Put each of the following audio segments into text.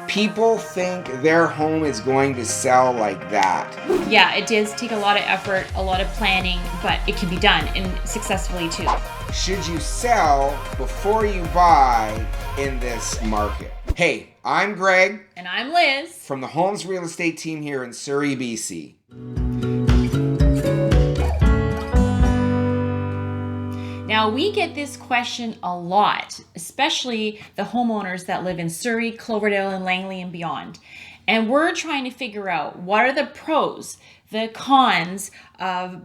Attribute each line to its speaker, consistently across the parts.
Speaker 1: People think their home is going to sell like that.
Speaker 2: Yeah, it does take a lot of effort, a lot of planning, but it can be done and successfully too.
Speaker 1: Should you sell before you buy in this market? Hey, I'm Greg.
Speaker 2: And I'm Liz.
Speaker 1: From the Holmes Real Estate team here in Surrey, BC.
Speaker 2: Now, we get this question a lot, especially the homeowners that live in Surrey, Cloverdale, and Langley and beyond. And we're trying to figure out what are the pros, the cons of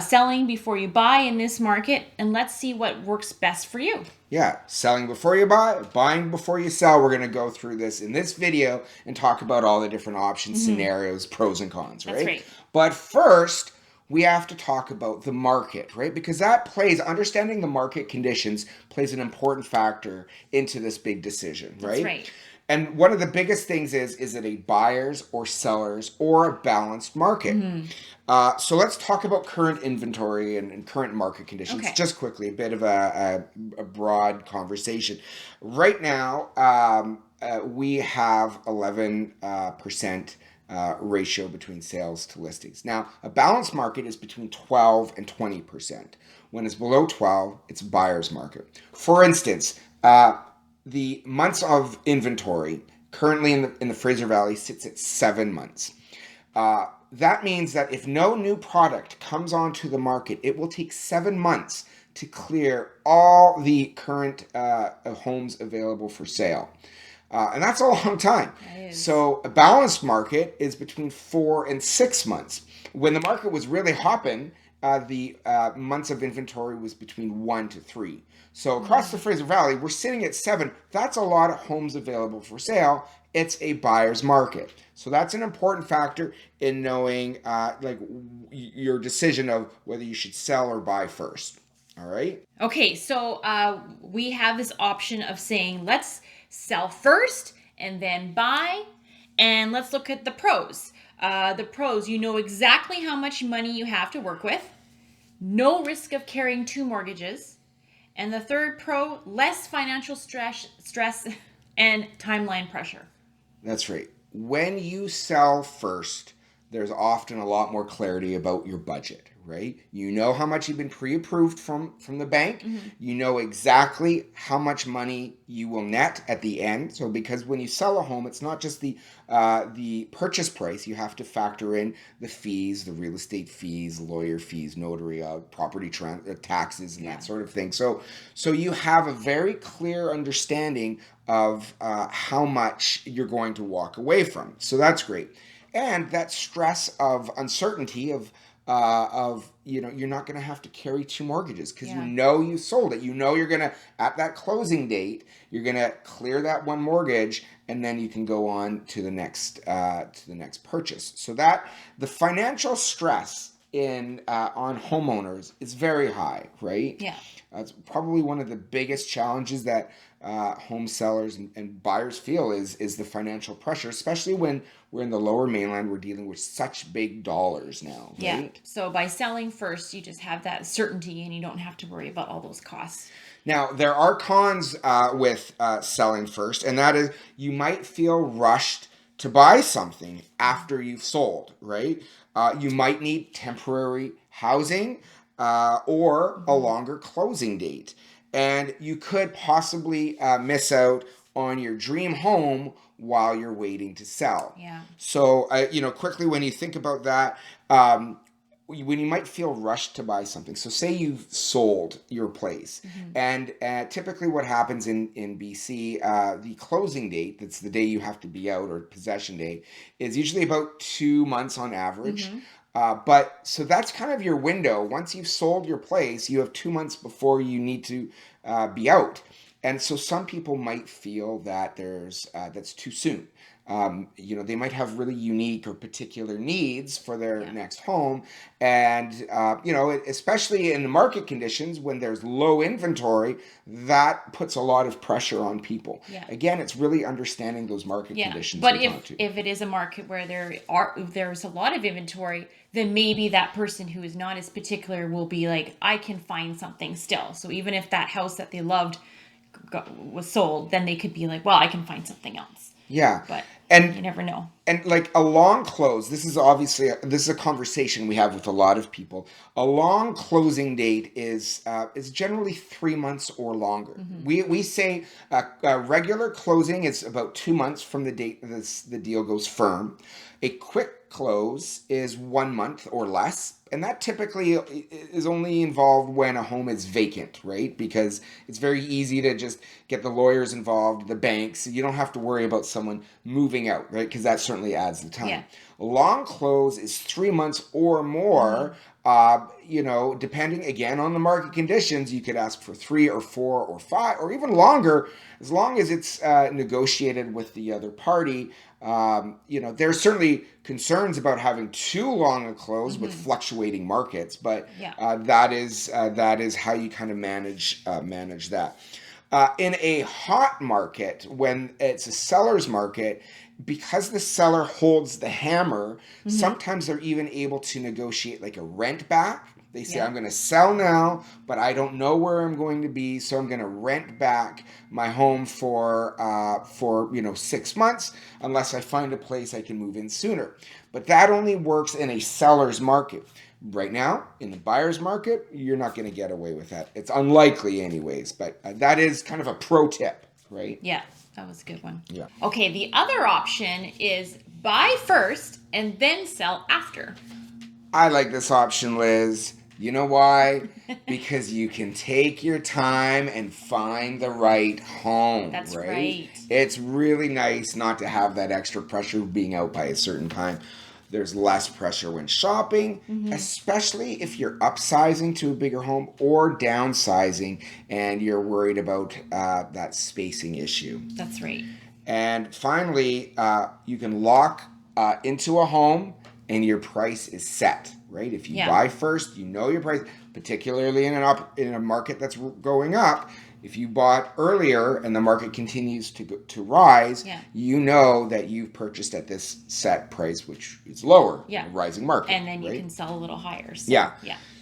Speaker 2: selling before you buy in this market, and let's see what works best for you.
Speaker 1: Yeah, selling before you buy, buying before you sell. We're going to go through this in this video and talk about all the different options, scenarios, pros and cons, right?
Speaker 2: That's right.
Speaker 1: But first, we have to talk about the market, right? Because understanding the market conditions plays an important factor into this big decision, right?
Speaker 2: That's right.
Speaker 1: And one of the biggest things is it a buyer's or seller's or a balanced market? So let's talk about current inventory and current market conditions.
Speaker 2: Okay.
Speaker 1: Just quickly, a bit of a broad conversation. Right now, we have 11% ratio between sales to listings. Now, a balanced market is between 12 and 20%. When it's below 12, it's a buyer's market. For instance, the months of inventory currently in the Fraser Valley sits at 7 months. That means that if no new product comes onto the market, it will take 7 months to clear all the current homes available for sale. And that's a long time. So a balanced market is between 4 and 6 months. When the market was really hopping, the months of inventory was between 1 to 3. So across the Fraser Valley, we're sitting at 7. That's a lot of homes available for sale. It's a buyer's market. So that's an important factor in knowing your decision of whether you should sell or buy first. All right?
Speaker 2: Okay, so we have this option of saying let's sell first and then buy, and let's look at the pros. The pros, you know exactly how much money you have to work with, no risk of carrying 2 mortgages, and the third pro, less financial stress and timeline pressure.
Speaker 1: That's right. When you sell first, there's often a lot more clarity about your budget, right? You know how much you've been pre-approved from the bank. You know exactly how much money you will net at the end. So because when you sell a home, it's not just the purchase price. You have to factor in the fees, the real estate fees, lawyer fees, notary, property taxes, and that sort of thing. So you have a very clear understanding of how much you're going to walk away from. So that's great. And that stress of uncertainty of you're not going to have to carry 2 mortgages because you know you sold it. You know you're going to, at that closing date, you're going to clear that 1 mortgage, and then you can go on to the next purchase. So that the financial stress on homeowners is very high, right?
Speaker 2: Yeah.
Speaker 1: That's probably one of the biggest challenges that home sellers and buyers feel is the financial pressure, especially when we're in the lower mainland. We're dealing with such big dollars now, right?
Speaker 2: Yeah. So by selling first, you just have that certainty and you don't have to worry about all those costs.
Speaker 1: Now, there are cons with selling first, and that is you might feel rushed to buy something after you've sold, right? You might need temporary housing or a longer closing date. And you could possibly miss out on your dream home while you're waiting to sell.
Speaker 2: Yeah.
Speaker 1: So, quickly when you think about that, when you might feel rushed to buy something. So say you've sold your place. And typically what happens in BC, the closing date, that's the day you have to be out, or possession day, is usually about 2 months on average. But so that's kind of your window. Once you've sold your place, you have 2 months before you need to be out. And so some people might feel that that's too soon. They might have really unique or particular needs for their next home. And, especially in the market conditions, when there's low inventory, that puts a lot of pressure on people.
Speaker 2: Yeah.
Speaker 1: Again, it's really understanding those market conditions.
Speaker 2: But if it is a market where there's a lot of inventory, then maybe that person who is not as particular will be like, I can find something still. So even if that house that they loved was sold, then they could be like, well, I can find something else.
Speaker 1: Yeah.
Speaker 2: But
Speaker 1: And
Speaker 2: You never know.
Speaker 1: and like a long close, this is obviously this is a conversation we have with a lot of people. A long closing date is generally 3 months or longer. We say a regular closing is about 2 months from the date the deal goes firm. A quick close is 1 month or less, and that typically is only involved when a home is vacant, right? Because it's very easy to just get the lawyers involved, the banks. You don't have to worry about someone moving out, right? Because that certainly adds the time.
Speaker 2: Yeah.
Speaker 1: A long close is 3 months or more. Depending again on the market conditions, you could ask for 3 or 4 or 5 or even longer, as long as it's negotiated with the other party. There's certainly concerns about having too long a close with fluctuating markets, but
Speaker 2: Yeah.
Speaker 1: that is how you kind of manage that. In a hot market, when it's a seller's market, because the seller holds the hammer, sometimes they're even able to negotiate like a rent back. They say,
Speaker 2: Yeah.
Speaker 1: I'm going to sell now, but I don't know where I'm going to be, so I'm going to rent back my home for 6 months unless I find a place I can move in sooner. But that only works in a seller's market. Right now, in the buyer's market, you're not going to get away with that. It's unlikely anyways, but that is kind of a pro tip, right?
Speaker 2: Yeah, that was a good one.
Speaker 1: Yeah.
Speaker 2: Okay, the other option is buy first and then sell after.
Speaker 1: I like this option, Liz. You know why? Because you can take your time and find the right home.
Speaker 2: That's right.
Speaker 1: It's really nice not to have that extra pressure of being out by a certain time. There's less pressure when shopping, especially if you're upsizing to a bigger home or downsizing and you're worried about that spacing issue.
Speaker 2: That's right.
Speaker 1: And finally, you can lock into a home and your price is set, right? If you buy first, you know your price, particularly in a market that's going up. If you bought earlier and the market continues to rise, you know that you've purchased at this set price, which is lower in a rising market.
Speaker 2: And then you can sell a little higher. So,
Speaker 1: yeah.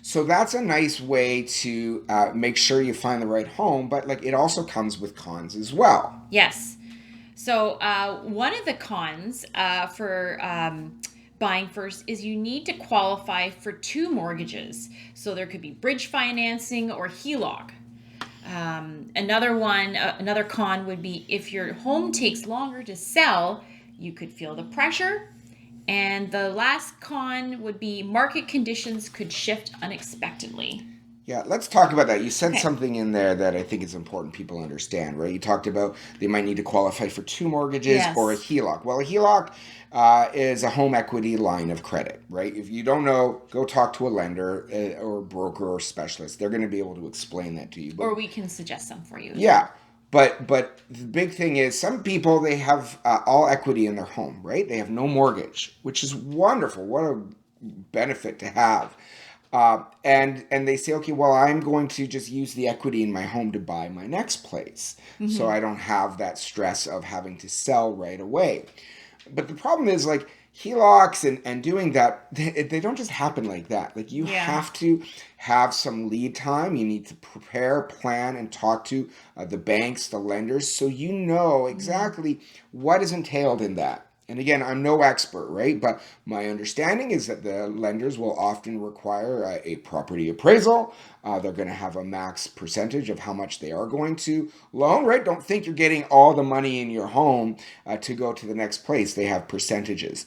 Speaker 1: So that's a nice way to make sure you find the right home, but like it also comes with cons as well.
Speaker 2: Yes. So one of the cons for buying first is you need to qualify for 2 mortgages. So there could be bridge financing or HELOC. Another con would be if your home takes longer to sell, you could feel the pressure. And the last con would be market conditions could shift unexpectedly.
Speaker 1: Yeah, let's talk about that. You said something in there that I think is important people understand, right? You talked about they might need to qualify for 2 mortgages or a HELOC. Well, a HELOC is a home equity line of credit, right? If you don't know, go talk to a lender or broker or specialist. They're going to be able to explain that to you.
Speaker 2: Or we can suggest some for you.
Speaker 1: Yeah. But the big thing is some people, they have all equity in their home, right? They have no mortgage, which is wonderful. What a benefit to have. And they say, okay, well, I'm going to just use the equity in my home to buy my next place. So I don't have that stress of having to sell right away. But the problem is like HELOCs and doing that, they don't just happen like that. Like you have to have some lead time. You need to prepare, plan, and talk to the banks, the lenders, so you know exactly what is entailed in that. And again, I'm no expert, right? But my understanding is that the lenders will often require a property appraisal. They're going to have a max percentage of how much they are going to loan, right? Don't think you're getting all the money in your home to go to the next place. They have percentages.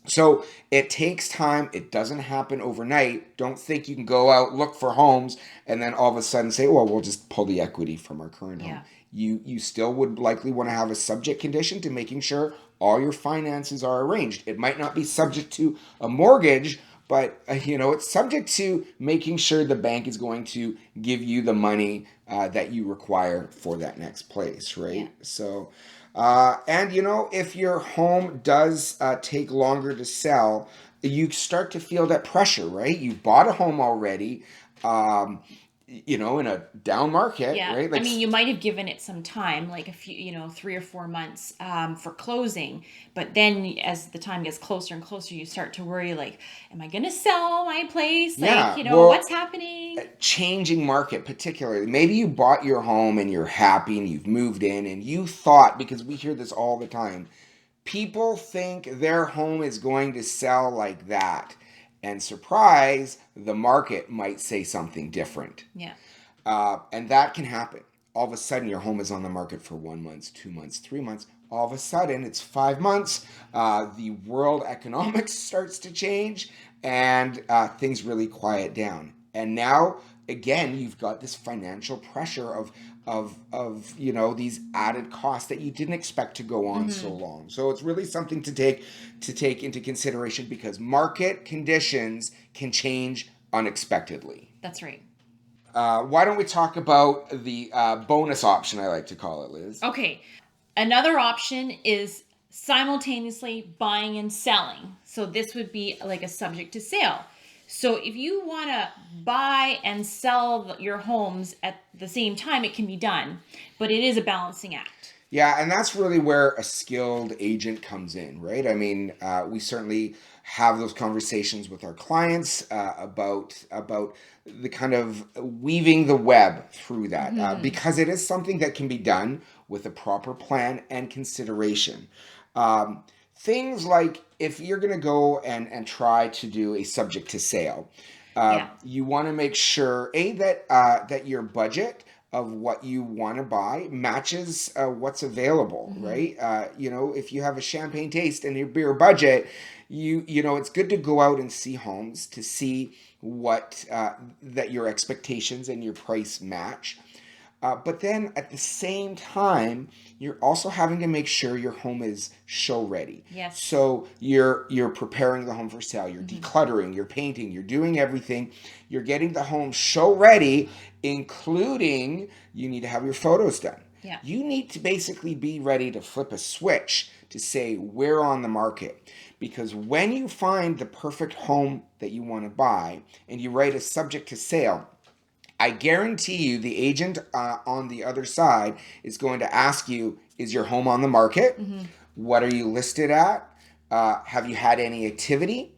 Speaker 1: So it takes time. It doesn't happen overnight. Don't think you can go out, look for homes, and then all of a sudden say, well, we'll just pull the equity from our current home. You still would likely want to have a subject condition to making sure all your finances are arranged. It might not be subject to a mortgage, but it's subject to making sure the bank is going to give you the money that you require for that next place, right? So, if your home does take longer to sell, you start to feel that pressure, right? You bought a home already. In a down market, right?
Speaker 2: Like, I mean, you might have given it some time, like a few, 3 or 4 months for closing. But then as the time gets closer and closer, you start to worry, like, am I going to sell my place? Like, what's happening?
Speaker 1: Changing market, particularly. Maybe you bought your home and you're happy and you've moved in and you thought, because we hear this all the time, People think their home is going to sell like that. And surprise, the market might say something different.
Speaker 2: Yeah.
Speaker 1: And that can happen. All of a sudden, your home is on the market for 1 month, 2 months, 3 months. All of a sudden, it's 5 months. The world economics starts to change, and things really quiet down. And now, again, you've got this financial pressure of these added costs that you didn't expect to go on so long. So it's really something to take into consideration, because market conditions can change unexpectedly.
Speaker 2: That's right.
Speaker 1: Why don't we talk about the bonus option, I like to call it, Liz?
Speaker 2: Okay. Another option is simultaneously buying and selling. So this would be like a subject to sale. So if you want to buy and sell your homes at the same time, it can be done, but it is a balancing act.
Speaker 1: Yeah, and that's really where a skilled agent comes in, right? I mean, we certainly have those conversations with our clients about the kind of weaving the web through that, because it is something that can be done with a proper plan and consideration. Things like, if you're going to go and try to do a subject to sale, you want to make sure that your budget of what you want to buy matches what's available, right? If you have a champagne taste and your budget, it's good to go out and see homes to see what that your expectations and your price match. But then at the same time, you're also having to make sure your home is show ready.
Speaker 2: Yes.
Speaker 1: So you're preparing the home for sale, you're decluttering, you're painting, you're doing everything. You're getting the home show ready, including you need to have your photos done.
Speaker 2: Yeah.
Speaker 1: You need to basically be ready to flip a switch to say, we're on the market. Because when you find the perfect home that you want to buy and you write a subject to sale, I guarantee you the agent on the other side is going to ask you, is your home on the market? What are you listed at? Have you had any activity?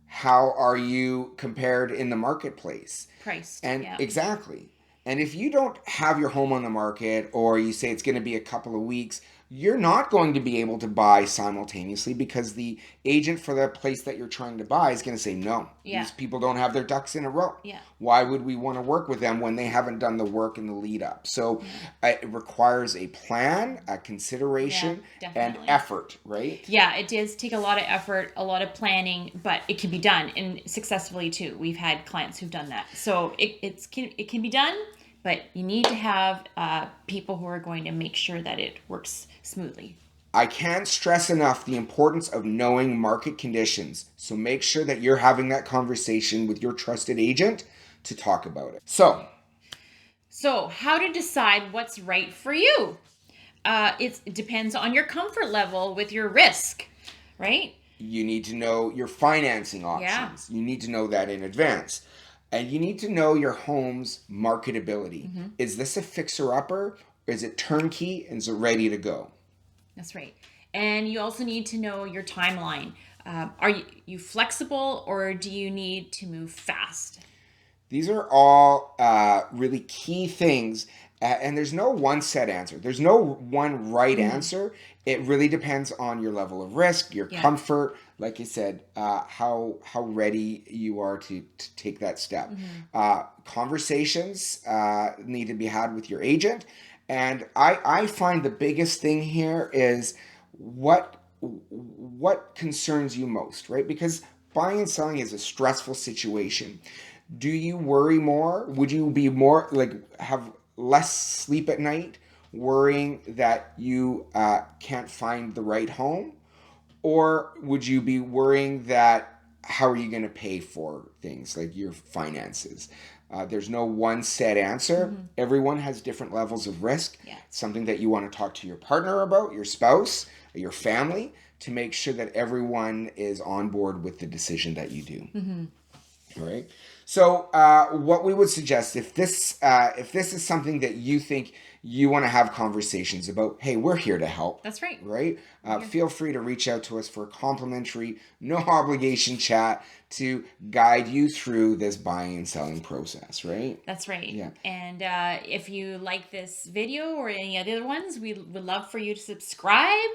Speaker 1: How are you compared in the marketplace?
Speaker 2: Priced.
Speaker 1: Exactly. And if you don't have your home on the market, or you say it's going to be a couple of weeks, you're not going to be able to buy simultaneously, because the agent for the place that you're trying to buy is going to say, no, these people don't have their ducks in a row.
Speaker 2: Yeah.
Speaker 1: Why would we want to work with them when they haven't done the work in the lead up? So it requires a plan, a consideration, and effort, right?
Speaker 2: Yeah, it does take a lot of effort, a lot of planning, but it can be done, and successfully too. We've had clients who've done that. So it can be done, but you need to have people who are going to make sure that it works smoothly.
Speaker 1: I can't stress enough the importance of knowing market conditions. So make sure that you're having that conversation with your trusted agent to talk about it. So
Speaker 2: how to decide what's right for you? It depends on your comfort level with your risk, right?
Speaker 1: You need to know your financing options. You need to know that in advance. And you need to know your home's marketability. Is this a fixer-upper? Or is it turnkey and is it ready to go?
Speaker 2: That's right. And you also need to know your timeline. Are you flexible, or do you need to move fast?
Speaker 1: These are all really key things. And there's no one set answer. There's no one right answer. It really depends on your level of risk, your comfort, like you said, how ready you are to take that step. Conversations need to be had with your agent. And I find the biggest thing here is what concerns you most, right? Because buying and selling is a stressful situation. Do you worry more? Would you be more have less sleep at night worrying that you can't find the right home? Or would you be worrying that how are you going to pay for things like your finances? There's no one set answer. Everyone has different levels of risk. It's something that you want to talk to your partner about, your spouse, your family, to make sure that everyone is on board with the decision that you do. All right. So what we would suggest, if this is something that you think you want to have conversations about, hey, we're here to help.
Speaker 2: That's right.
Speaker 1: Right? Feel free to reach out to us for a complimentary, no obligation chat to guide you through this buying and selling process, right?
Speaker 2: That's right.
Speaker 1: Yeah.
Speaker 2: And if you like this video or any other ones, we would love for you to subscribe.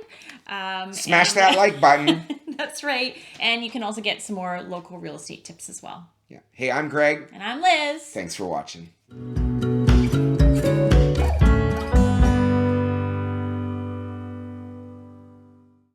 Speaker 1: Smash that like button.
Speaker 2: That's right. And you can also get some more local real estate tips as well.
Speaker 1: Yeah. Hey, I'm Greg.
Speaker 2: And I'm Liz.
Speaker 1: Thanks for watching.